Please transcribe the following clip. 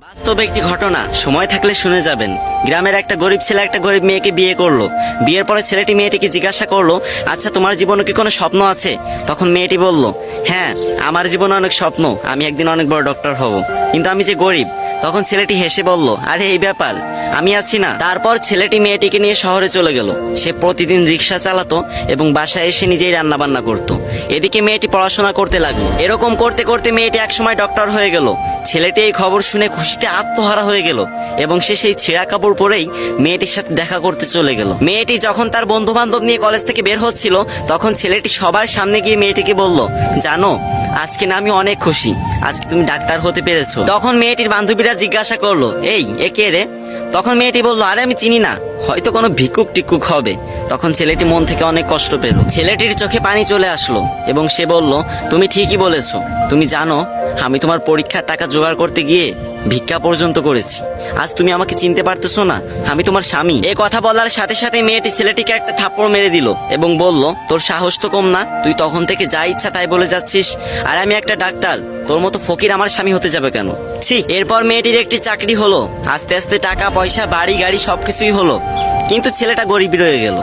বাস্তব একটি ঘটনা, সময় থাকলে শুনে যাবেন। গ্রামের একটা গরিব ছেলে একটা গরিব মেয়েকে বিয়ে করলো। বিয়ের পরে ছেলেটি মেয়েটিকে জিজ্ঞাসা করলো, আচ্ছা তোমার জীবনে কি কোনো স্বপ্ন আছে? তখন মেয়েটি বলল, হ্যাঁ আমার জীবনে অনেক স্বপ্ন, আমি একদিন অনেক বড় ডক্টর হব, কিন্তু আমি যে গরিব। তখন ছেলেটি হেসে বলল, আরে এই ব্যাপার, আমি আছি না। তারপর ছেলেটি মেয়েটিকে নিয়ে শহরে চলে গেল। সে প্রতিদিন রিক্সা চালাতো এবং বাসায় এসে নিজেই রান্না বান্না করতো। এদিকে মেয়েটি পড়াশোনা করতে লাগলো। এরকম করতে করতে মেয়েটি একসময় ডক্টর হয়ে গেল। ছেলেটি এই খবর শুনে খুশিতে আত্মহারা হয়ে গেল এবং সে সেই ছেঁড়া কাপড় পরেই মেয়েটির সাথে দেখা করতে চলে গেল। মেয়েটি যখন তার বন্ধু বান্ধব নিয়ে কলেজ থেকে বের হচ্ছিল, তখন ছেলেটি সবার সামনে গিয়ে মেয়েটিকে বলল, জানো আজকে না আমি অনেক খুশি, আজকে তুমি ডাক্তার হতে পেরেছো। তখন মেয়েটির বান্ধবীরা জিজ্ঞাসা করলো, এই এ কে রে? তখন মেয়েটি বলল, আরে আমি চিনি না, হয়তো কোনো ভিক্ষুক টিক্ষুক হবে। তখন ছেলেটি মন থেকে অনেক কষ্ট পেল। ছেলেটির চোখে পানি চলে আসলো এবং সে বলল, তুমি ঠিকই বলেছো, তুমি জানো আমি তোমার পরীক্ষার টাকা জোগাড় করতে গিয়ে ভিক্ষা পর্যন্ত করেছি। আজ তুমি আমাকে চিনতে পারতেছো না, আমি তোমার স্বামী। এ কথা বলার সাথে সাথে মেয়েটি ছেলেটিকে একটা থাপ্পড় মেরে দিল এবং বলল, তোর সাহস তো কম না, তুই তখন থেকে যা ইচ্ছা তাই বলে যাচ্ছিস, আর আমি একটা ডাক্তার, তোর মতো ফকির আমার স্বামী হতে যাবে কেন? ছি। এরপর মেয়েটির একটি চাকরি হলো, আস্তে আস্তে টাকা পয়সা বাড়ি গাড়ি সবকিছুই হলো, কিন্তু ছেলেটা গরিবই রয়ে গেল।